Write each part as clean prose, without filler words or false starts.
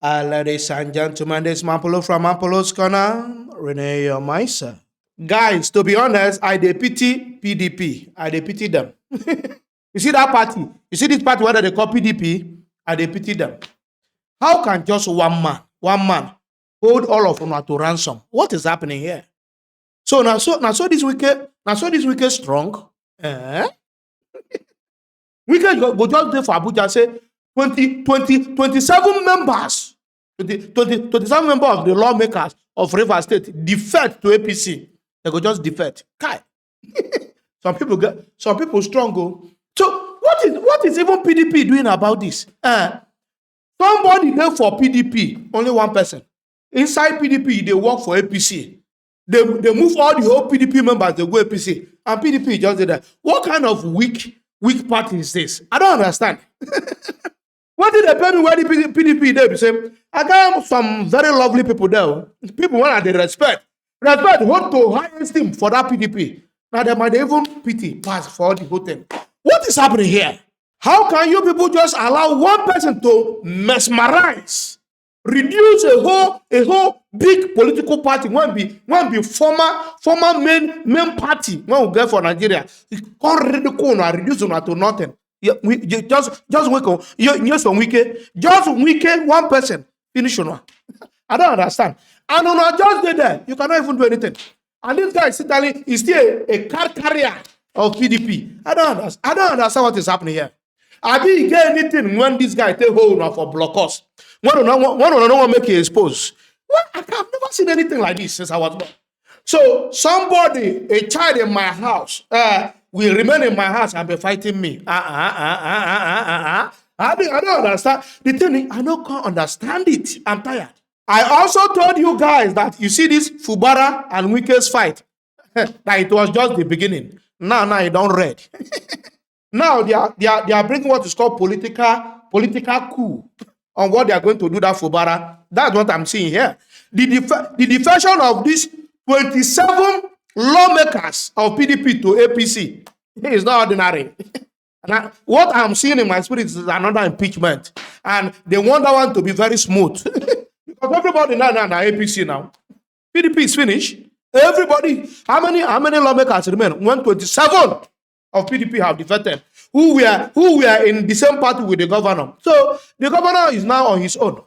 Ladies and gentlemen, this is Mampolo from Mampolo's Corner. Renee, your miser. Guys, to be honest, I dey pity PDP. I dey pity them. You see that party? You see this party whether they call PDP? I dey pity them. How can just one man, hold all of them to ransom? What is happening here? So now this wicked strong. Wicked go just there for Abuja say 27 members. 27 members of the lawmakers of Rivers State defect to APC. They go just defect. Kai. some people strong go. So what is even PDP doing about this? Somebody there for PDP, only one person. Inside PDP, they work for APC. They move all the whole PDP members, they go APC. And PDP just did that. What kind of weak party is this? I don't understand. What did they pay me when the PDP there? Say, I got some very lovely people there. People want they respect. Respect what to high esteem for that PDP. Now they might even pity pass for the whole thing. What is happening here? How can you people just allow one person to mesmerize, reduce a whole big political party? One be former main party when we get for Nigeria. Can't ridicule or reduce it to nothing. Just Wike, one person finish on. I don't understand. And on just did there, you cannot even do anything. And this guy is still a card carrier of PDP. I don't understand what is happening here. I didn't get anything when this guy take hold of for block us. One don't make you expose. Well, I've never seen anything like this since I was born. So somebody, a child in my house, will remain in my house and be fighting me. I don't understand. The thing is, I don't understand it. I'm tired. I also told you guys that you see this Fubara and Wike's fight, that it was just the beginning. Now you don't read. Now they are bringing what is called political coup on what they are going to do that Fubara. That's what I'm seeing here. The defection of these 27 lawmakers of PDP to APC is not ordinary. And what I'm seeing in my spirit is another impeachment. And they want that one to be very smooth. Because everybody now APC now. PDP is finished. Everybody, how many lawmakers remain? 127 of PDP have defected. Who were in the same party with the governor. So the governor is now on his own.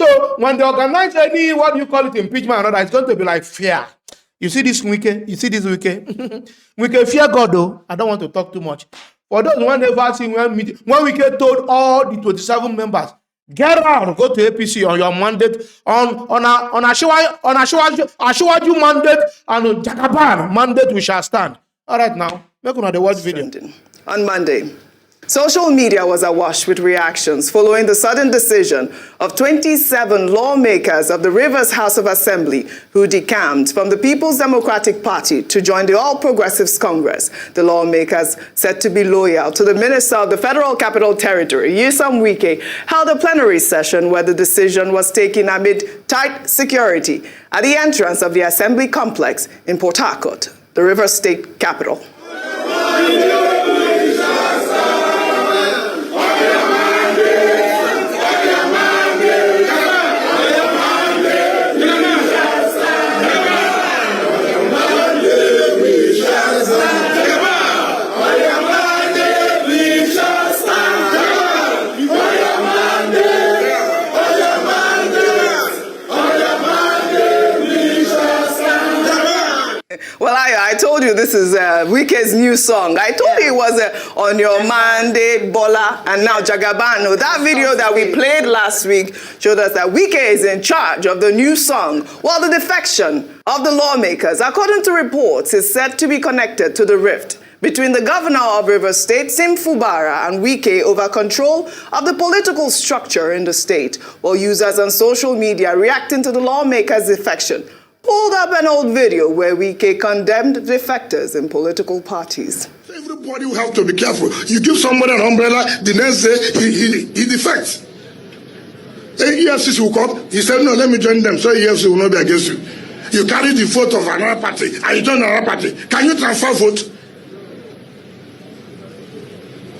So when they organize any, what do you call it, impeachment or other, it's going to be like fear. You see this Wike? Wike fear God though. I don't want to talk too much. For those who never seen when Wike told all the 27 members, get out, go to APC on your mandate, on Ashwaju mandate and Jagaban mandate we shall stand. All right now, make on the watch video. On Monday, social media was awash with reactions following the sudden decision of 27 lawmakers of the Rivers House of Assembly who decamped from the People's Democratic Party to join the All Progressives Congress. The lawmakers, said to be loyal to the Minister of the Federal Capital Territory, Nyesom Wike, held a plenary session where the decision was taken amid tight security at the entrance of the Assembly complex in Port Harcourt, the Rivers State capital. Well, I told you this is Wike's new song. I told you it was On Your Mandate, Bola, and now Jagabano. That video that we played last week showed us that Wike is in charge of the new song, while the defection of the lawmakers, according to reports, is said to be connected to the rift between the governor of Rivers State, Fubara, and Wike over control of the political structure in the state, while users on social media reacting to the lawmakers' defection pulled up an old video where Wike condemned defectors in political parties. Everybody will have to be careful. You give somebody an umbrella, the next day he defects. EFCC will come, he said, no, let me join them, so EFCC will not be against you. You carry the vote of another party, and you join another party. Can you transfer vote?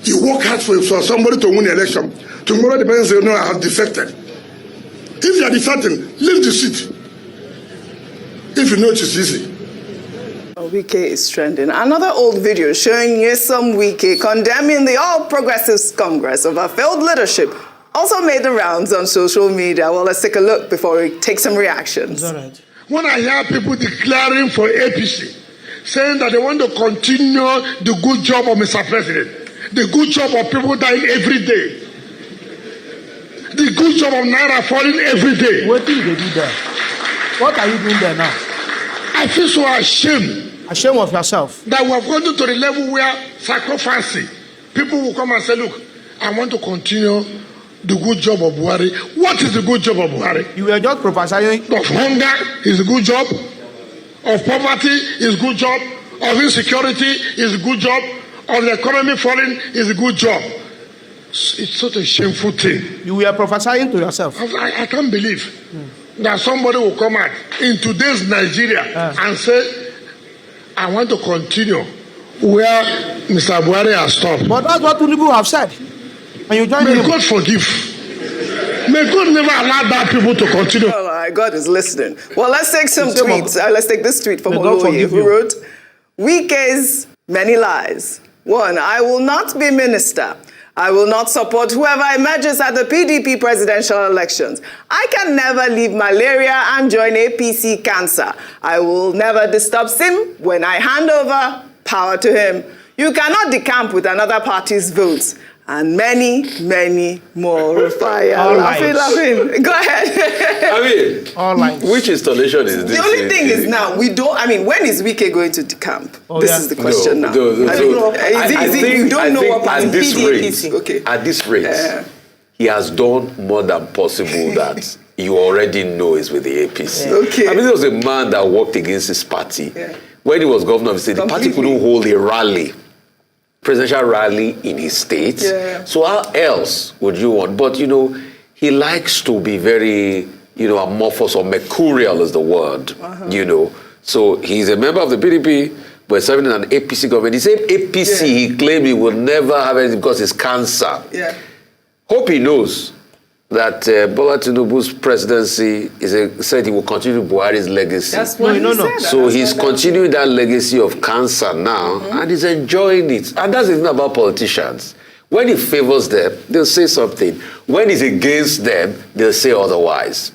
You work hard for somebody to win the election. Tomorrow the person says, no, I have defected. If you are defecting, leave the seat. If you know it is easy. Wike is trending. Another old video showing Nyesom Wike condemning the All Progressives Congress of our failed leadership also made the rounds on social media. Well, let's take a look before we take some reactions. All right. When I hear people declaring for APC, saying that they want to continue the good job of Mr. President, the good job of people dying every day, the good job of Naira falling every day. What did they do there? What are you doing there now? I feel so ashamed Ashamed of yourself. that we have gotten to the level where sacrificing, people will come and say, look, I want to continue the good job of Buhari. What is the good job of Buhari? You were just prophesying. Of hunger is a good job. Of poverty is a good job. Of insecurity is a good job. Of the economy falling is a good job. It's such a shameful thing. You were prophesying to yourself. I can't believe that somebody will come out in today's Nigeria and say, I want to continue where Mr. Buhari has stopped. But that's what people have said. And you join May him. God forgive. May God never allow bad people to continue. All right, God is listening. Well, let's take some tweets. Let's take this tweet from May God Oloye, forgive who you. wrote, Wike's many lies. 1, I will not be minister. I will not support whoever emerges at the PDP presidential elections. I can never leave malaria and join APC cancer. I will never disturb Sim when I hand over power to him. You cannot decamp with another party's votes. And many, many more fire. All Laughing. Go ahead. I mean, All lines. which installation is this? The only thing is now, we don't, I mean, when is Wike going to decamp? Oh, This yeah. is the question now. I don't know. You don't know what party at this PDP. rate, Okay. at this rate, he has done more than possible that you already know is with the APC. Okay. I mean, there was a man that worked against his party. Yeah. When he was governor of the state, the party Completely. couldn't hold a rally, presidential rally in his state. Yeah. So how else would you want? But, you know, he likes to be very, you know, amorphous or mercurial is the word, you know. So he's a member of the PDP, but serving in an APC government. The same APC he claimed he would never have anything because it's cancer. Yeah. Hope he knows that Bola Tinubu's presidency said he will continue Buhari's legacy. That's what No, he no, no. said. So he's continuing that legacy of cancer now, and he's enjoying it. And that's the thing about politicians. When he favors them, they'll say something. When he's against them, they'll say otherwise.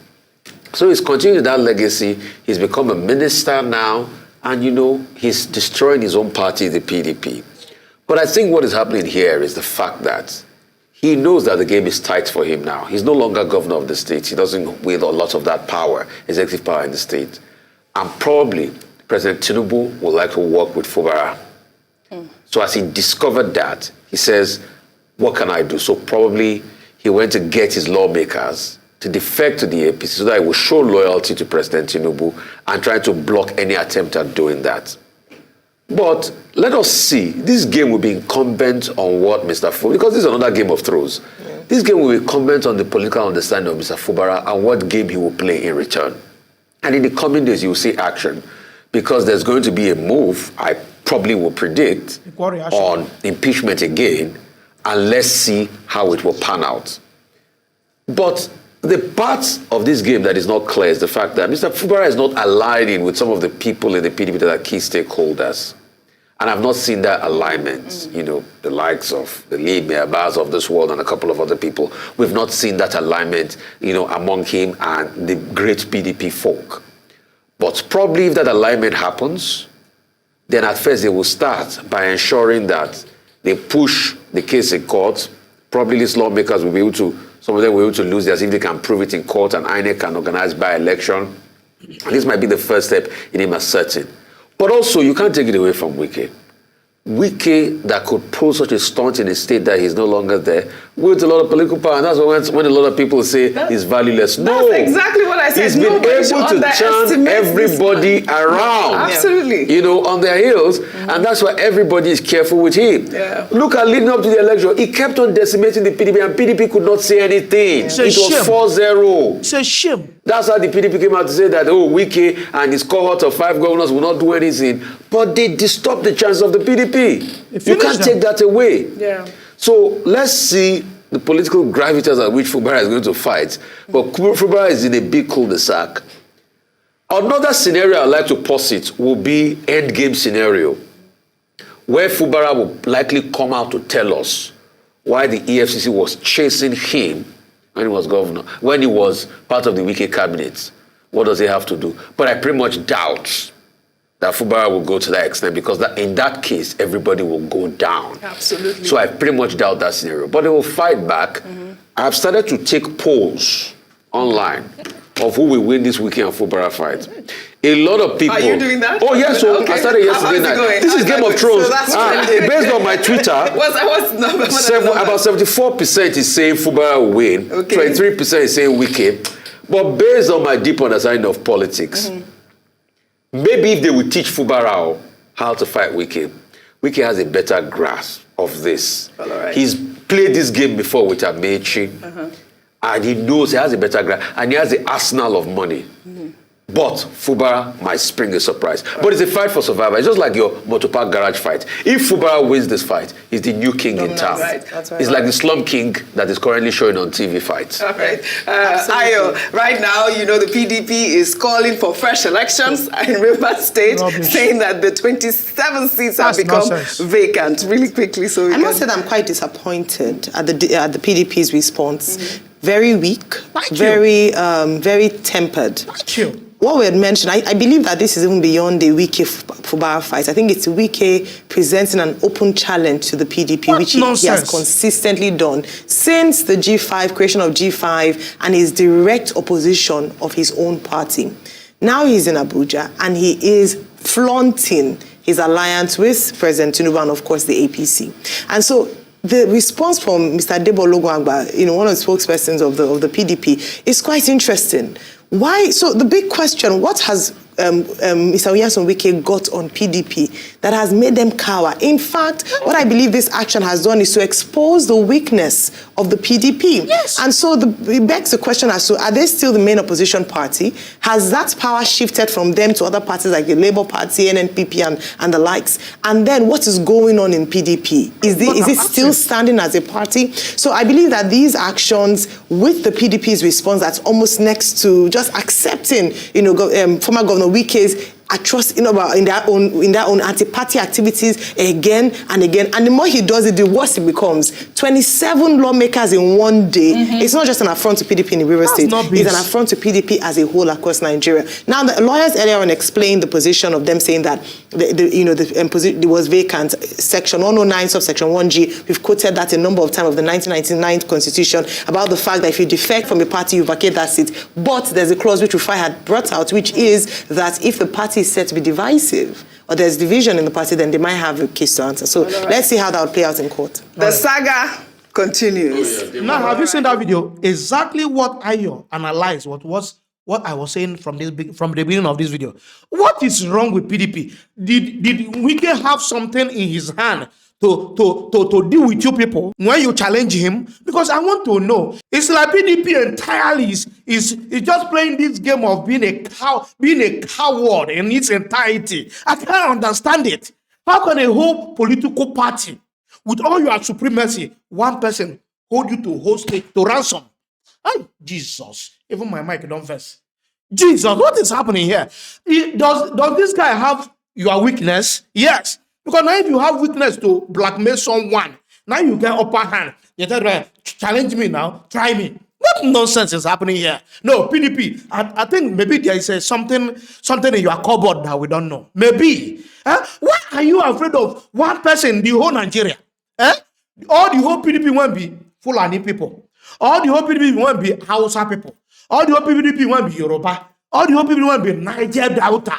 So he's continuing that legacy. He's become a minister now, and you know, he's destroying his own party, the PDP. But I think what is happening here is the fact that he knows that the game is tight for him now. He's no longer governor of the state. He doesn't wield a lot of that power, executive power in the state. And probably President Tinubu would like to work with Fubara. So as he discovered that, he says, what can I do? So probably he went to get his lawmakers to defect to the APC so that he will show loyalty to President Tinubu and try to block any attempt at doing that. But let us see. This game will be incumbent on what Mr. Fubara, because this is another Game of Thrones. This game will be incumbent on the political understanding of Mr. Fubara and what game he will play in return. And in the coming days, you will see action, because there's going to be a move, I probably will predict, on impeachment again, and let's see how it will pan out. But the part of this game that is not clear is the fact that Mr. Fubara is not aligning with some of the people in the PDP that are key stakeholders. And I've not seen that alignment, you know, the likes of the lead mayors of this world and a couple of other people. We've not seen that alignment, you know, among him and the great PDP folk. But probably if that alignment happens, then at first they will start by ensuring that they push the case in court. Probably these lawmakers will be able to, some of them will be able to lose theirs if they can prove it in court, and INEC can organize by-election. And this might be the first step in him asserting. But also, you can't take it away from Wike. Wike, that could pull such a stunt in a state that he's no longer there, with a lot of political power, and that's when a lot of people say he's valueless. No, That's exactly what I said. he's been able to turn everybody around. Absolutely. You know, on their heels, and that's why everybody is careful with him. Yeah. Look at leading up to the election, he kept on decimating the PDP, and PDP could not say anything. It's a It was shame. 4-0. It's a shame. That's how the PDP came out to say that, oh, Wike and his cohort of 5 governors will not do anything. But they disturbed the chance of the PDP. You can't take that away. Yeah. So let's see the political gravitas at which Fubara is going to fight. But Fubara is in a big cul-de-sac. Another scenario I'd like to posit will be endgame scenario, where Fubara will likely come out to tell us why the EFCC was chasing him when he was governor, when he was part of the Wike cabinet. What does he have to do? But I pretty much doubt that Fubara will go to that extent, because in that case, everybody will go down. Absolutely. So I pretty much doubt that scenario. But they will fight back. I've started to take polls online of who will win this weekend of Fubara fight. A lot of people. Are you doing that? Oh, yes. So Okay. I started yesterday night. This is Game of Thrones. So that's Based on my Twitter, about 74% is saying Fubara will win. Okay. 23% is saying Wike. But based on my deep understanding of politics, maybe if they would teach Fubara how to fight Wike, Wike has a better grasp of this. All right. He's played this game before with Amechi, and he knows he has a better grasp, and he has the arsenal of money. But Fubara might spring a surprise. But it's a fight for survival. It's just like your motor park garage fight. If Fubara wins this fight, he's the new king in town. That's right. It's like the slum king that is currently showing on TV fights. All right. Ayo, right now, you know, the PDP is calling for fresh elections in Rivers State, saying that the 27 seats have become vacant. Really quickly, so I must say that I'm quite disappointed at the PDP's response. Very weak, very tempered. What we had mentioned, I believe that this is even beyond the Wike Fubara fight. I think it's Wike presenting an open challenge to the PDP, which he has consistently done since the G5, creation of G5, and his direct opposition of his own party. Now he's in Abuja, and he is flaunting his alliance with President Tinubu and, of course, the APC. And so the response from Mr. Debo Ologunagba, one of the spokespersons of the PDP, is quite interesting. Why? So the big question, what has Mr. Nyesom Wike got on PDP that has made them cower? In fact, what I believe this action has done is to expose the weakness of the PDP. Yes. And so it begs the question as to, are they still the main opposition party? Has that power shifted from them to other parties like the Labour Party, NNPP, and the likes? And then what is going on in PDP? Is it still standing as a party? So I believe that these actions, with the PDP's response that's almost next to just accepting, former Governor Wike's atrocity, in their own anti-party activities again and again. And the more he does it, the worse it becomes. 27 lawmakers in one day. It's not just an affront to PDP in the Rivers State. It's an affront to PDP as a whole across Nigeria. Now, the lawyers earlier on explained the position of them, saying that it was vacant. Section 109, subsection 1G, we've quoted that a number of times of the 1999 Constitution about the fact that if you defect from a party, you vacate that seat. But there's a clause which Rufai had brought out, which is that if the party is said to be divisive, or there's division in the party, then they might have a case to answer. So let's see how that will play out in court. The saga continues. Now, have you seen that video? Exactly what Ayo analyzed, what I was saying from the beginning of this video. What is wrong with PDP? Did Wike have something in his hand to deal with you people when you challenge him? Because I want to know. It's like PDP entirely is just playing this game of being a coward in its entirety. I can't understand it. How can a whole political party, with all your supremacy, one person hold you to hostage, to ransom? Oh, Jesus. Even my mic don't verse. Jesus, what is happening here? Does this guy have your weakness? Yes. Because now if you have weakness to blackmail someone, now you get upper hand. You tell them, challenge me now, try me. What nonsense is happening here? No, PDP, I think maybe there is something in your cupboard that we don't know. Maybe. Why are you afraid of one person in the whole Nigeria? All the whole PDP won't be Fulani people. All the whole PDP won't be Hausa people. All the whole PDP won't be Yoruba. All the whole people won't be Niger Delta.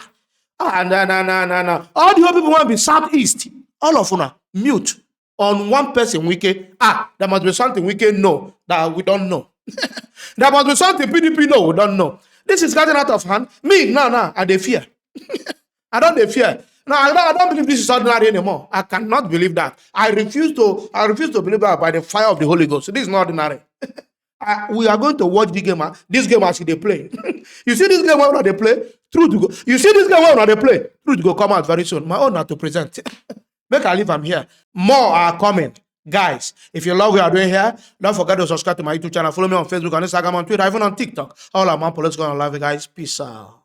No. All the whole people want to be Southeast. All of them mute on one person. Wike. There must be something Wike know that we don't know. There must be something PDP know we don't know. This is getting out of hand. Me, no, I dey fear. I don't dey fear. No, I don't believe this is ordinary anymore. I cannot believe that. I refuse to believe that by the fire of the Holy Ghost. This is not ordinary. We are going to watch this game as they play. You see this game when they play? Truth to go. You see this game when they play? Truth to go come out very soon. My own not to present. Make I leave, I'm here. More are coming. Guys, if you love what we are doing here, don't forget to subscribe to my YouTube channel. Follow me on Facebook, on Instagram, on Twitter, even on TikTok. All I'm on political and live, guys. Peace out.